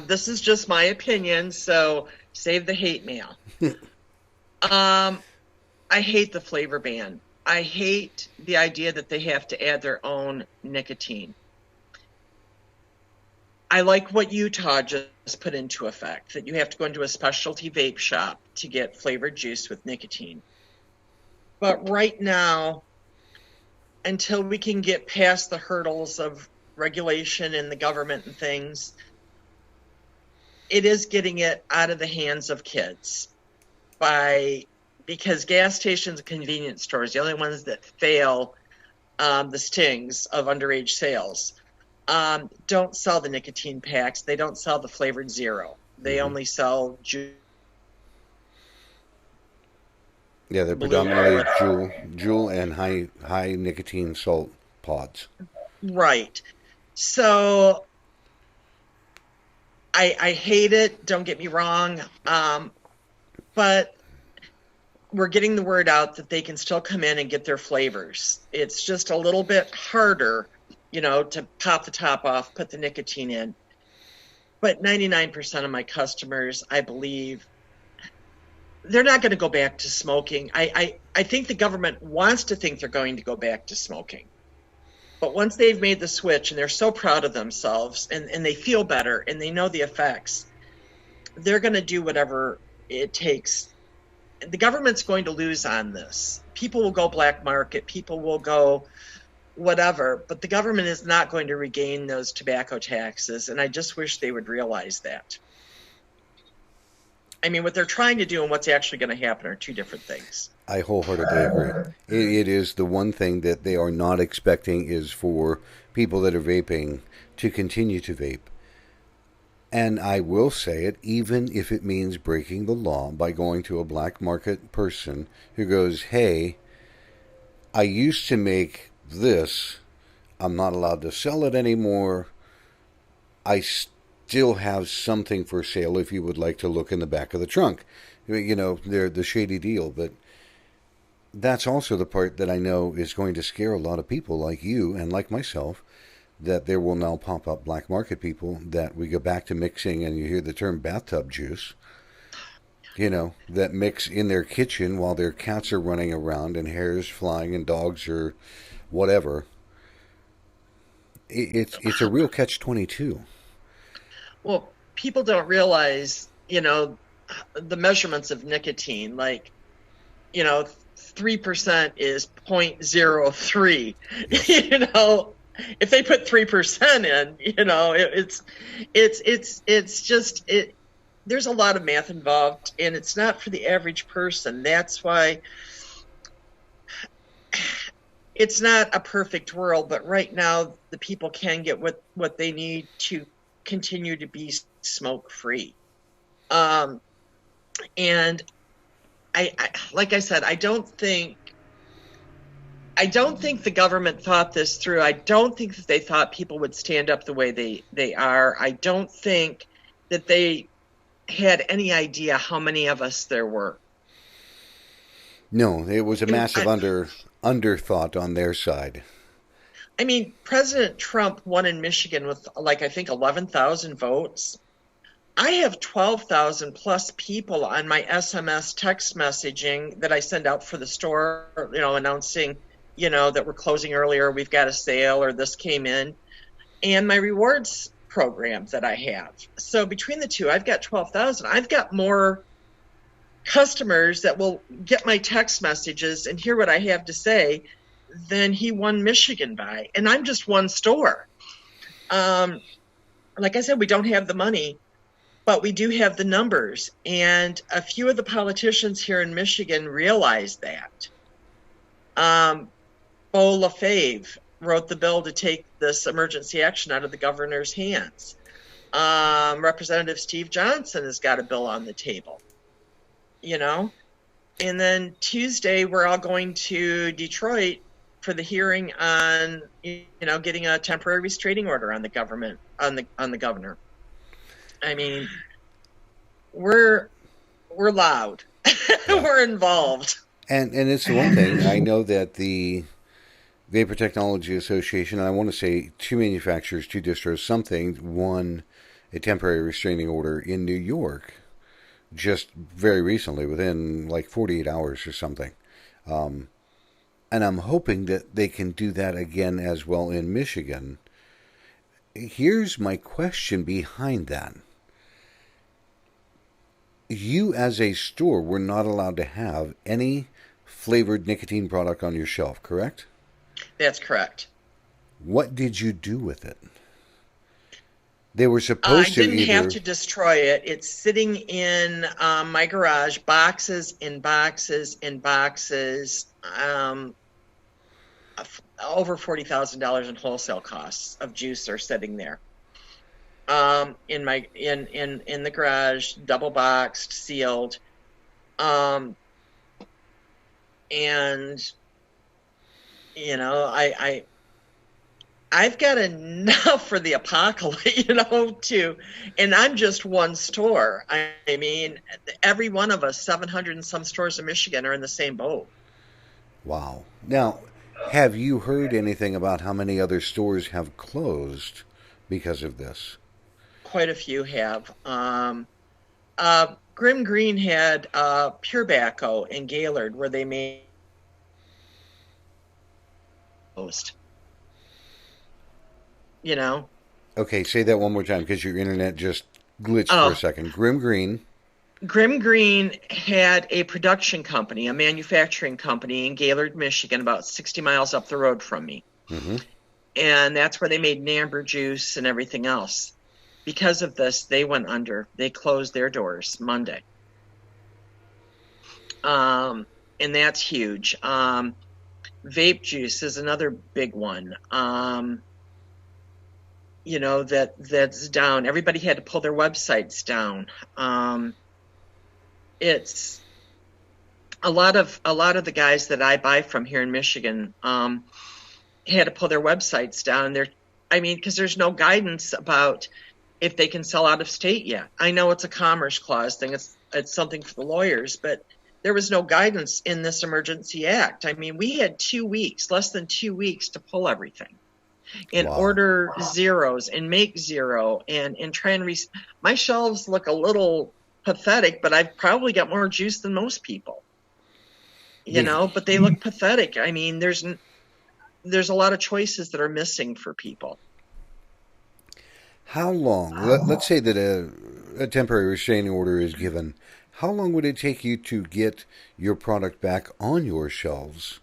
This is just my opinion, so save the hate mail. I hate the flavor ban. I hate the idea that they have to add their own nicotine. I like what Utah just put into effect, that you have to go into a specialty vape shop to get flavored juice with nicotine. But right now, until we can get past the hurdles of regulation and the government and things, it is getting it out of the hands of kids because gas stations and convenience stores, the only ones that fail the stings of underage sales, don't sell the nicotine packs. They don't sell the flavored zero. They only sell juice. Yeah, they're predominantly Juul and high nicotine salt pods. Right. So I hate it. Don't get me wrong. But we're getting the word out that they can still come in and get their flavors. It's just a little bit harder, to pop the top off, put the nicotine in. But 99% of my customers, I believe, they're not going to go back to smoking. I think the government wants to think they're going to go back to smoking. But once they've made the switch and they're so proud of themselves and they feel better and they know the effects, they're going to do whatever it takes. The government's going to lose on this. People will go black market. People will go whatever. But the government is not going to regain those tobacco taxes. And I just wish they would realize that. I mean, what they're trying to do and what's actually going to happen are two different things. I wholeheartedly agree. It is the one thing that they are not expecting is for people that are vaping to continue to vape. And I will say it, even if it means breaking the law by going to a black market person who goes, hey, I used to make this. I'm not allowed to sell it anymore. I still have something for sale if you would like to look in the back of the trunk. They're the shady deal, but that's also the part that I know is going to scare a lot of people like you and like myself, that there will now pop up black market people that we go back to mixing, and you hear the term bathtub juice, that mix in their kitchen while their cats are running around and hair's flying and dogs are whatever. It's a real catch-22. Well, people don't realize, the measurements of nicotine, 3% is 0.03. If they put 3% in, it's just there's a lot of math involved, and it's not for the average person. That's why it's not a perfect world, but right now the people can get what they need to continue to be smoke free. And I like I said, I don't think the government thought this through. I don't think that they thought people would stand up the way they are. I don't think that they had any idea how many of us there were. No, it was a massive underthought on their side. I mean, President Trump won in Michigan with, like, I think 11,000 votes. I have 12,000 plus people on my SMS text messaging that I send out for the store, announcing, that we're closing earlier, we've got a sale, or this came in, and my rewards program that I have. So between the two, I've got 12,000. I've got more customers that will get my text messages and hear what I have to say than he won Michigan by. And I'm just one store. Like I said, we don't have the money, but we do have the numbers. And a few of the politicians here in Michigan realize that. Beau LaFave wrote the bill to take this emergency action out of the governor's hands. Representative Steve Johnson has got a bill on the table, And then Tuesday, we're all going to Detroit for the hearing on, getting a temporary restraining order on the government, on the governor. I mean, we're loud. We're involved. And it's the one thing. I know that the Vapor Technology Association, and I want to say 2 manufacturers, 2 distros, something, won a temporary restraining order in New York just very recently, within like 48 hours or something. And I'm hoping that they can do that again as well in Michigan. Here's my question behind that. You as a store were not allowed to have any flavored nicotine product on your shelf, correct? That's correct. What did you do with it? They were supposed to I didn't have to destroy it. It's sitting in my garage, boxes and boxes and boxes, over $40,000 in wholesale costs of juice are sitting there. In the garage, double boxed, sealed. I've got enough for the apocalypse, and I'm just one store. I mean, every one of us, 700 and some stores in Michigan, are in the same boat. Wow. Now, have you heard anything about how many other stores have closed because of this? Quite a few have. Grim Green had Pure Bacco in Gaylord where they made closed. Okay, say that one more time because your internet just glitched for a second. Grim Green. Grim Green had a production company, a manufacturing company in Gaylord, Michigan, about 60 miles up the road from me. Mm-hmm. And that's where they made Namber juice and everything else. Because of this, they went under. They closed their doors Monday. And that's huge. Vape juice is another big one. That's down. Everybody had to pull their websites down. It's a lot of the guys that I buy from here in Michigan had to pull their websites down. Because there's no guidance about if they can sell out of state yet. I know it's a Commerce Clause thing. It's something for the lawyers, but there was no guidance in this emergency act. I mean, we had 2 weeks, less than 2 weeks to pull everything and order zeros and make zero and try and my shelves look a little pathetic, but I've probably got more juice than most people, but they look pathetic. I mean, there's a lot of choices that are missing for people. How long, let's say that a temporary restraining order is given, how long would it take you to get your product back on your shelves?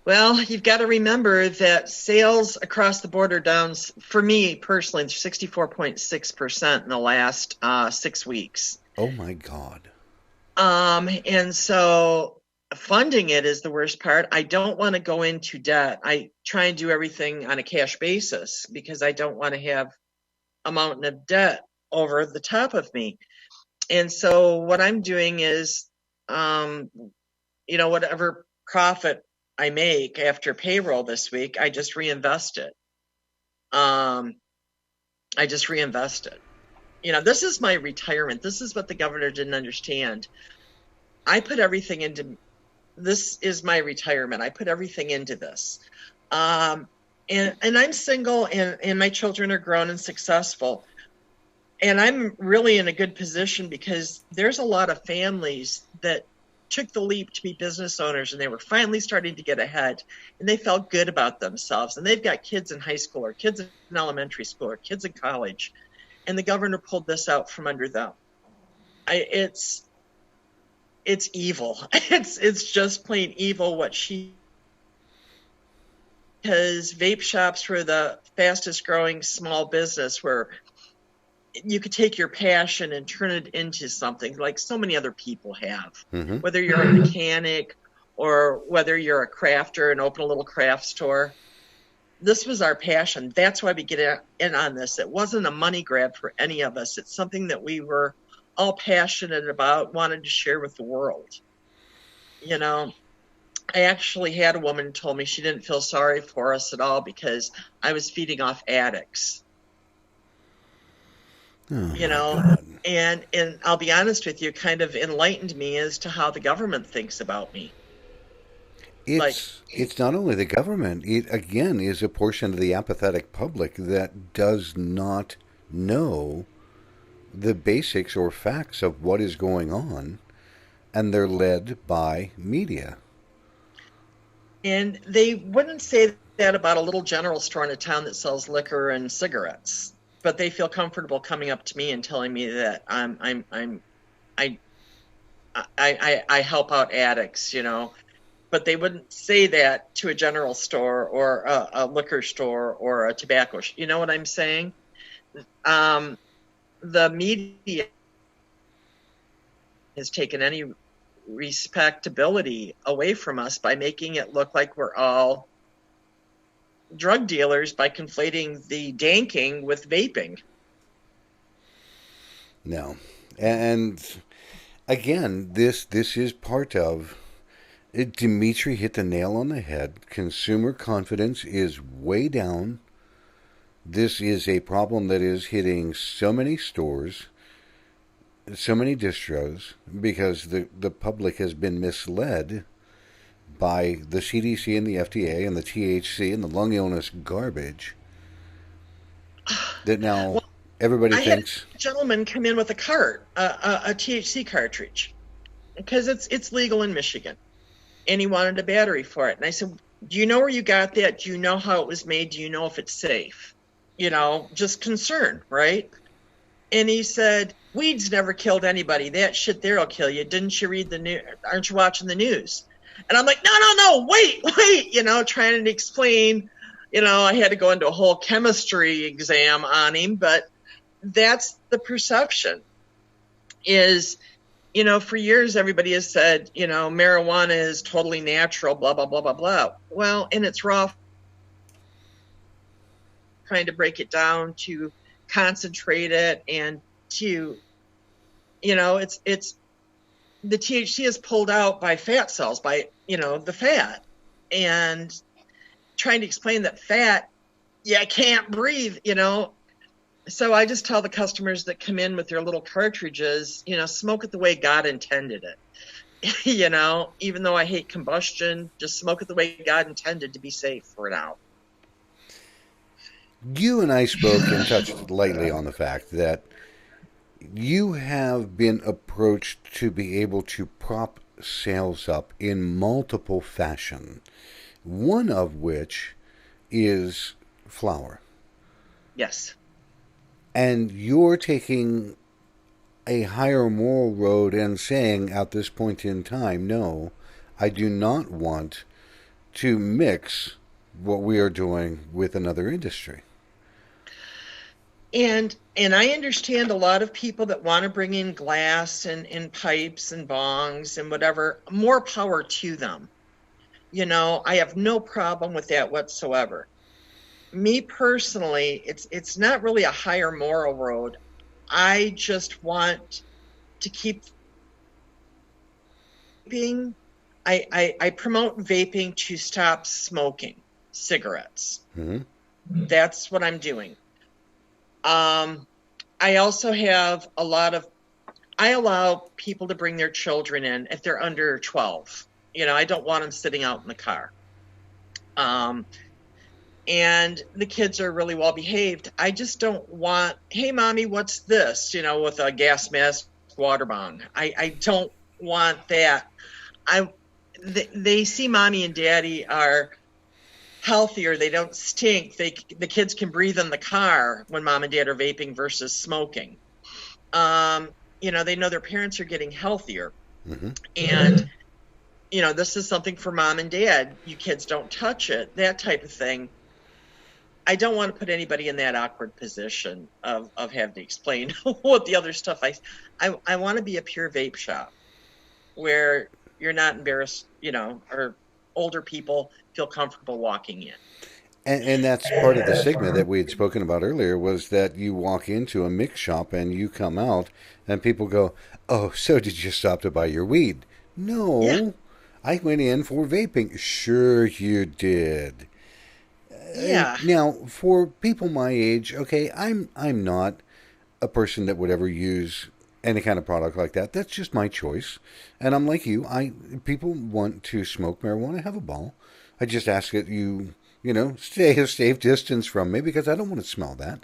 Well, you've got to remember that sales across the board are down, for me personally, 64.6% in the last 6 weeks. Oh, my God. And so funding it is the worst part. I don't want to go into debt. I try and do everything on a cash basis because I don't want to have a mountain of debt over the top of me. And so what I'm doing is, whatever profit I make after payroll this week, I just reinvest it. You know, this is my retirement. This is what the governor didn't understand. I put everything into, this is my retirement. I put everything into this. And I'm single, and my children are grown and successful. And I'm really in a good position because there's a lot of families that took the leap to be business owners, and they were finally starting to get ahead, and they felt good about themselves. And they've got kids in high school or kids in elementary school or kids in college. And the governor pulled this out from under them. It's evil. It's just plain evil what she, because vape shops were the fastest growing small business where you could take your passion and turn it into something like so many other people have. Mm-hmm. Whether you're a mechanic or whether you're a crafter and open a little craft store. This was our passion. That's why we get in on this. It wasn't a money grab for any of us. It's something that we were all passionate about, wanted to share with the world. You know, I actually had a woman who told me she didn't feel sorry for us at all because I was feeding off addicts. Oh, you know, God. and I'll be honest with you, kind of enlightened me as to how the government thinks about me. It's not only the government. It again is a portion of the apathetic public that does not know the basics or facts of what is going on, and they're led by media. And they wouldn't say that about a little general store in a town that sells liquor and cigarettes, but they feel comfortable coming up to me and telling me that I help out addicts, you know. But they wouldn't say that to a general store or a liquor store or a tobacco. You know what I'm saying? The media has taken any respectability away from us by making it look like we're all drug dealers by conflating the danking with vaping. No. And again, this is part of it. Dimitri hit the nail on the head. Consumer confidence is way down. This is a problem that is hitting so many stores, so many distros, because the public has been misled by the CDC and the FDA and the THC and the lung illness garbage that now everybody thinks. Had a gentleman come in with a cart, a THC cartridge, because it's legal in Michigan, and he wanted a battery for it. And I said, "Do you know where you got that? Do you know how it was made? Do you know if it's safe?" You know, just concern, right? And he said, "Weed's never killed anybody. That shit there'll kill you. Didn't you read the news? Aren't you watching the news?" And I'm like, no, wait, you know, trying to explain, you know, I had to go into a whole chemistry exam on him, but that's the perception is, you know, for years everybody has said, you know, marijuana is totally natural, blah, blah, blah, blah, blah. Well, in its raw, trying to break it down to concentrate it and to, you know, it's the THC is pulled out by fat cells, by, you know, the fat, and trying to explain that fat, you can't breathe, you know. So I just tell the customers that come in with their little cartridges, you know, smoke it the way God intended it. You know, even though I hate combustion, just smoke it the way God intended to be safe for now. You and I spoke and touched lightly on the fact that you have been approached to be able to prop sales up in multiple fashion, one of which is flour. Yes. And you're taking a higher moral road and saying at this point in time, no, I do not want to mix what we are doing with another industry. And I understand a lot of people that want to bring in glass and pipes and bongs and whatever. More power to them. You know, I have no problem with that whatsoever. Me personally, it's not really a higher moral road. I just want to keep vaping. I promote vaping to stop smoking cigarettes. Mm-hmm. That's what I'm doing. I also have I allow people to bring their children in if they're under 12. I don't want them sitting out in the car. And the kids are really well behaved. I just don't want, hey, mommy, what's this? With a gas mask, water bong. I don't want that. They see mommy and daddy are healthier. They don't stink. The kids can breathe in the car when mom and dad are vaping versus smoking. They know their parents are getting healthier. Mm-hmm. And, this is something for mom and dad. You kids don't touch it, that type of thing. I don't want to put anybody in that awkward position of having to explain what the other stuff. I want to be a pure vape shop where you're not embarrassed, or older people feel comfortable walking in. And that's part of the stigma that we had spoken about earlier, was that you walk into a mix shop and you come out and people go, oh, so did you stop to buy your weed? No, yeah. I went in for vaping. Sure you did. Yeah. Now, for people my age, okay, I'm not a person that would ever use any kind of product like that. That's just my choice. And I'm like you. People want to smoke marijuana, have a ball. I just ask that you stay a safe distance from me, because I don't want to smell that.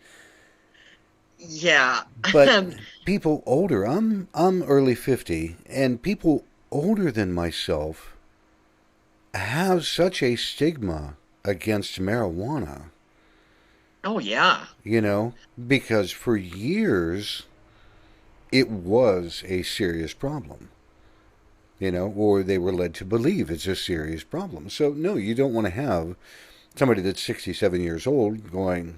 Yeah. But people older, I'm early 50, and people older than myself have such a stigma against marijuana. Oh, yeah. Because for years it was a serious problem. Or they were led to believe it's a serious problem. So, no, you don't want to have somebody that's 67 years old going,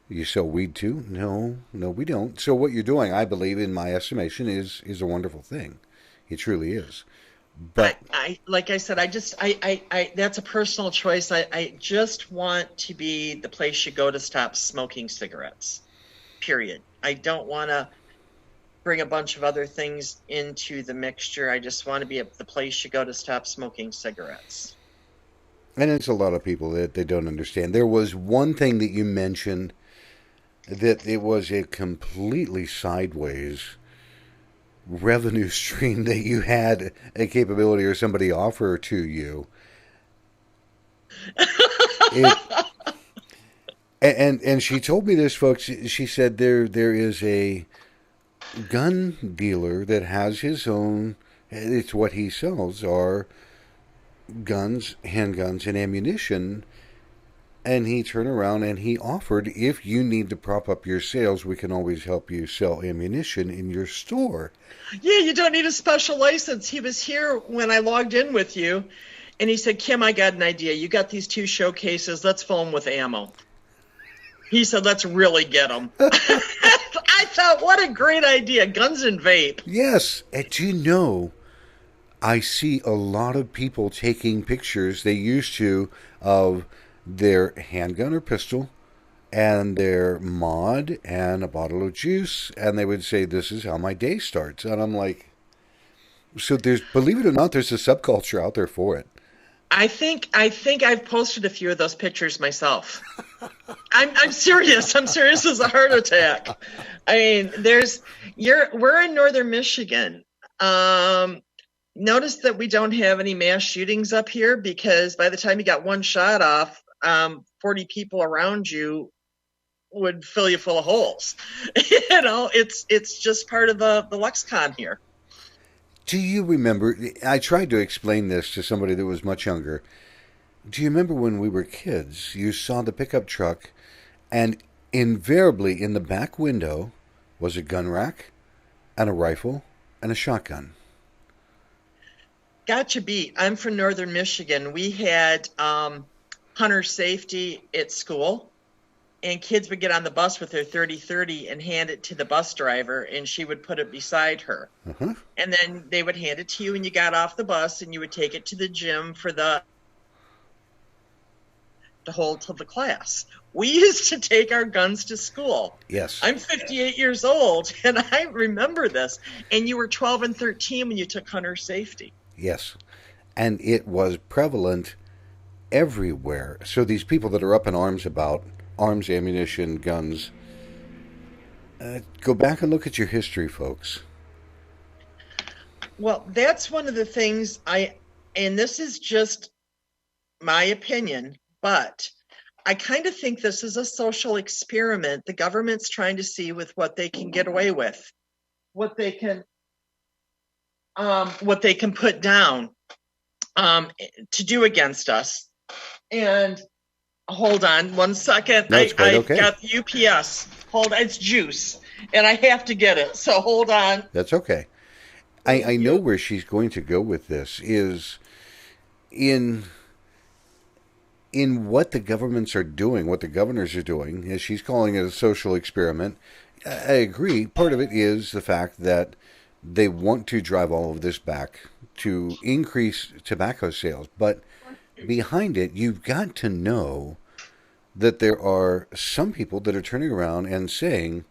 you sell weed too? No, we don't. So what you're doing, I believe, in my estimation, is a wonderful thing. It truly is. But I like I said, I that's a personal choice. I just want to be the place you go to stop smoking cigarettes. Period. I don't want to bring a bunch of other things into the mixture. I just want to be the place you go to stop smoking cigarettes. And it's a lot of people that they don't understand. There was one thing that you mentioned, that it was a completely sideways revenue stream that you had a capability or somebody offer to you. And she told me this, folks. She said there is a gun dealer that has his own. It's what he sells are guns, handguns, and ammunition. And he turned around and he offered, if you need to prop up your sales, we can always help you sell ammunition in your store. Yeah, you don't need a special license. He was here when I logged in with you, and he said, Kim, I got an idea. You got these 2 showcases. Let's fill them with ammo. He said, let's really get them. I thought, what a great idea. Guns and vape. Yes. And do you know, I see a lot of people taking pictures, they used to, of their handgun or pistol and their mod and a bottle of juice, and they would say, this is how my day starts. And I'm like, so there's, believe it or not, there's a subculture out there for it. I think I've posted a few of those pictures myself. I'm serious. I'm serious as a heart attack. I mean, we're in northern Michigan. Notice that we don't have any mass shootings up here, because by the time you got one shot off, 40 people around you would fill you full of holes. It's just part of the lexicon here. Do you remember, I tried to explain this to somebody that was much younger. Do you remember when we were kids, you saw the pickup truck, and invariably in the back window was a gun rack and a rifle and a shotgun? Gotcha beat. I'm from northern Michigan. We had hunter safety at school, and kids would get on the bus with their 30-30 and hand it to the bus driver, and she would put it beside her. Uh-huh. And then they would hand it to you, and you got off the bus, and you would take it to the gym to hold to the class. We used to take our guns to school. Yes. I'm 58 years old, and I remember this. And you were 12 and 13 when you took hunter safety. Yes. And it was prevalent everywhere. So these people that are up in arms about arms, ammunition, guns, Go back and look at your history, folks. Well, that's one of the things and this is just my opinion, but I kind of think this is a social experiment. The government's trying to see with what they can get away with, what they can put down to do against us. And hold on one second. No, it's quite I okay. got the UPS. Hold on, it's juice, and I have to get it. So hold on. That's okay. I know where she's going to go with this is in what the governments are doing, what the governors are doing, as she's calling it a social experiment. I agree. Part of it is the fact that they want to drive all of this back to increase tobacco sales. But behind it, you've got to know that there are some people that are turning around and saying,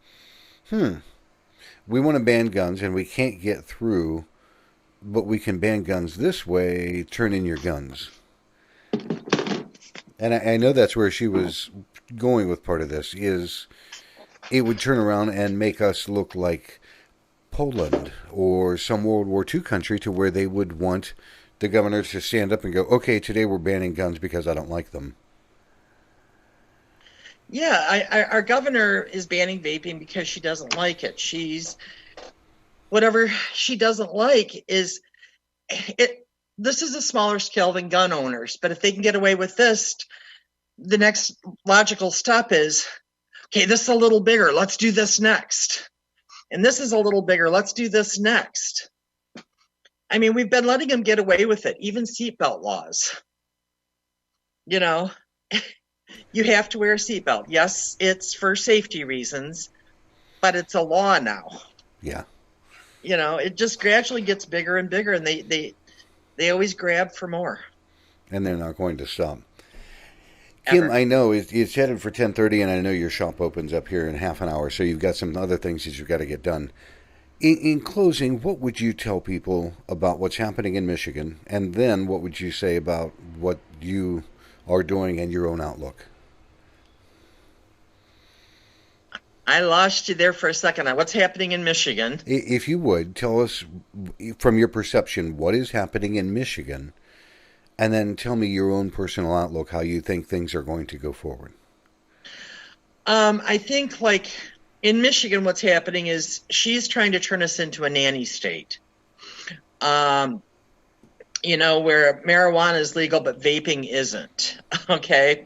we want to ban guns and we can't get through, but we can ban guns this way, turn in your guns. And I know that's where she was going with part of this, is it would turn around and make us look like Poland or some World War II country, to where they would want the governors to stand up and go, okay, today we're banning guns because I don't like them. Yeah, our governor is banning vaping because she doesn't like it. Whatever she doesn't like is it. This is a smaller scale than gun owners, but if they can get away with this, the next logical step is, okay, this is a little bigger. Let's do this next. And this is a little bigger. Let's do this next. I mean, we've been letting them get away with it, even seatbelt laws. You know, you have to wear a seatbelt. Yes, it's for safety reasons, but it's a law now. Yeah. You know, it just gradually gets bigger and bigger, and they always grab for more. And they're not going to stop. Kim, Ever. I know it's headed for 10:30, and I know your shop opens up here in half an hour, so you've got some other things that you've got to get done. In closing, what would you tell people about what's happening in Michigan, and then what would you say about what you are doing and your own outlook? I lost you there for a second. What's happening in Michigan? If you would, tell us from your perception what is happening in Michigan, and then tell me your own personal outlook, how you think things are going to go forward. I think, like, in Michigan, what's happening is she's trying to turn us into a nanny state. You know, where marijuana is legal, but vaping isn't. Okay.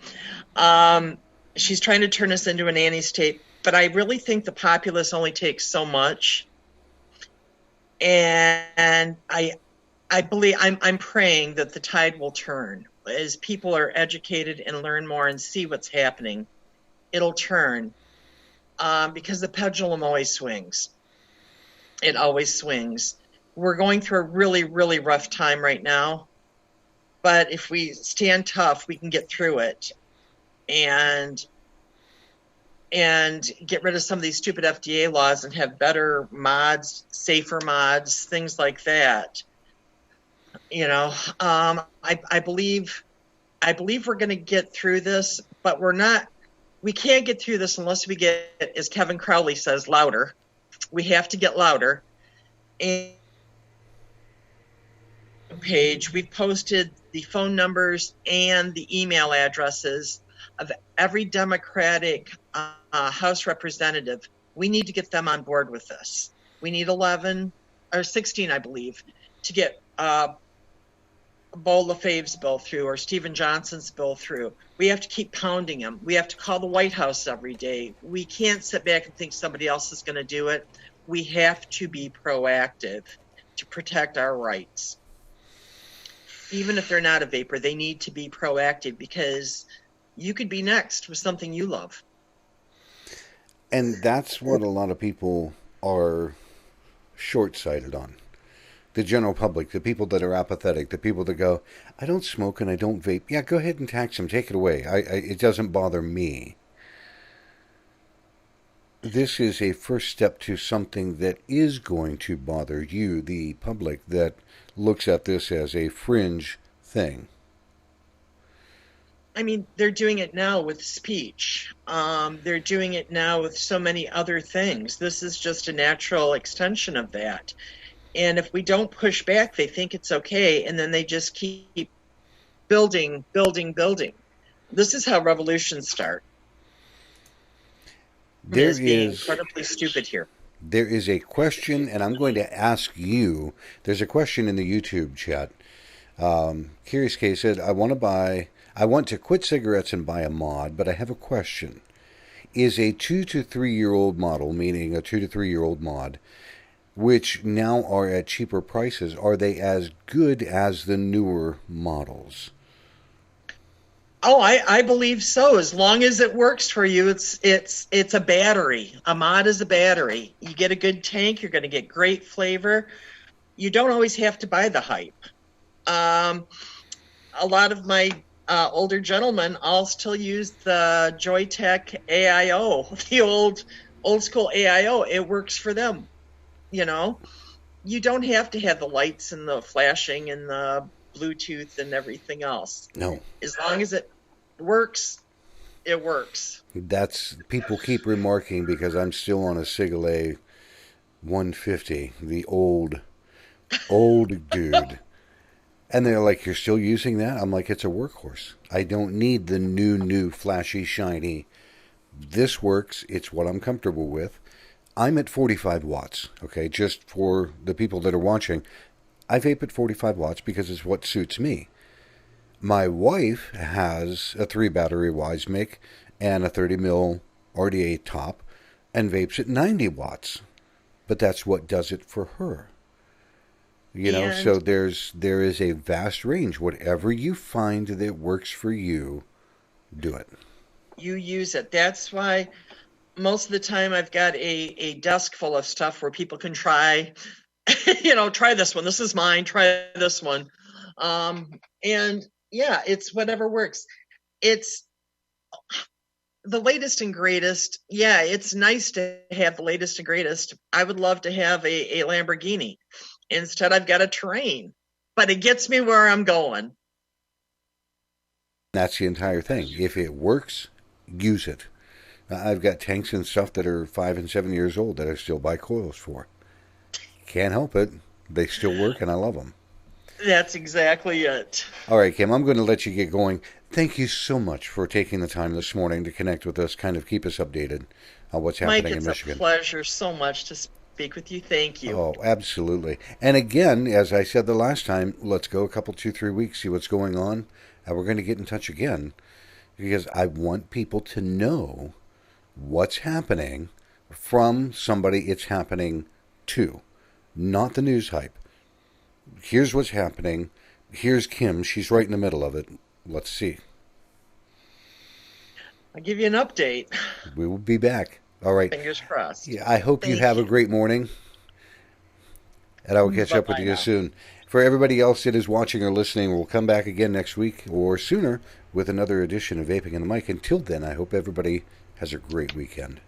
She's trying to turn us into a nanny state, but I really think the populace only takes so much. And I believe I'm praying that the tide will turn as people are educated and learn more and see what's happening. It'll turn because the pendulum always swings. It always swings. We're going through a really, really rough time right now, but if we stand tough, we can get through it and get rid of some of these stupid FDA laws and have better mods, safer mods, things like that. You know, I believe we're going to get through this, but we can't get through this unless we get, as Kevin Crowley says, louder. We have to get louder. And page, we've posted the phone numbers and the email addresses of every Democratic House representative. We need to get them on board with this. We need 11 or 16, I believe, to get Bo LaFave's bill through or Stephen Johnson's bill through. We have to keep pounding them. We have to call the White House every day. We can't sit back and think somebody else is going to do it. We have to be proactive to protect our rights. Even if they're not a vapor, they need to be proactive because you could be next with something you love. And that's what a lot of people are short-sighted on. The general public, the people that are apathetic, the people that go, I don't smoke and I don't vape. Yeah, go ahead and tax them. Take it away. It doesn't bother me. This is a first step to something that is going to bother you, the public, that looks at this as a fringe thing. I mean, they're doing it now with speech. They're doing it now with so many other things. This is just a natural extension of that. And if we don't push back, they think it's okay, and then they just keep building, building, building. This is how revolutions start. There being is incredibly stupid here. There is a question, and I'm going to ask you. There's a question in the YouTube chat. Curious K said, I want to quit cigarettes and buy a mod, but I have a question. Is a 2 to 3 year old model, meaning a 2 to 3 year old mod, which now are at cheaper prices, are they as good as the newer models? Oh, I believe so. As long as it works for you, it's a battery. A mod is a battery. You get a good tank, you're going to get great flavor. You don't always have to buy the hype. A lot of my older gentlemen all still use the Joytech AIO, the old school AIO. It works for them. You know, you don't have to have the lights and the flashing and the Bluetooth and everything else. No. As long as it works, it works. That's, people keep remarking because I'm still on a Sigilay 150, the old dude. And they're like, you're still using that? I'm like, it's a workhorse. I don't need the new, flashy, shiny. This works. It's what I'm comfortable with. I'm at 45 watts, okay? Just for the people that are watching, I vape at 45 watts because it's what suits me. My wife has a 3-battery Wisemic and a 30 mil RDA top and vapes at 90 watts. But that's what does it for her. You know, so there is a vast range. Whatever you find that works for you, do it. You use it. That's why most of the time I've got a desk full of stuff where people can try, try this one. This is mine. Try this one. And yeah, it's whatever works. It's the latest and greatest. Yeah, it's nice to have the latest and greatest. I would love to have a Lamborghini. Instead, I've got a train, but it gets me where I'm going. That's the entire thing. If it works, use it. I've got tanks and stuff that are 5 and 7 years old that I still buy coils for. Can't help it. They still work, and I love them. That's exactly it. All right, Kim, I'm going to let you get going. Thank you so much for taking the time this morning to connect with us, kind of keep us updated on what's happening in Michigan. It's a pleasure so much to speak with you. Thank you. Oh, absolutely. And again, as I said the last time, let's go a couple, 2-3 weeks, see what's going on, and we're going to get in touch again because I want people to know what's happening from somebody it's happening to, not the news hype. Here's what's happening. Here's Kim. She's right in the middle of it. Let's see. I'll give you an update. We will be back. All right. Fingers crossed. Yeah, I hope you have a great morning. And I will catch up with you soon. For everybody else that is watching or listening, we'll come back again next week or sooner with another edition of Vaping in the Mic. Until then, I hope everybody has a great weekend.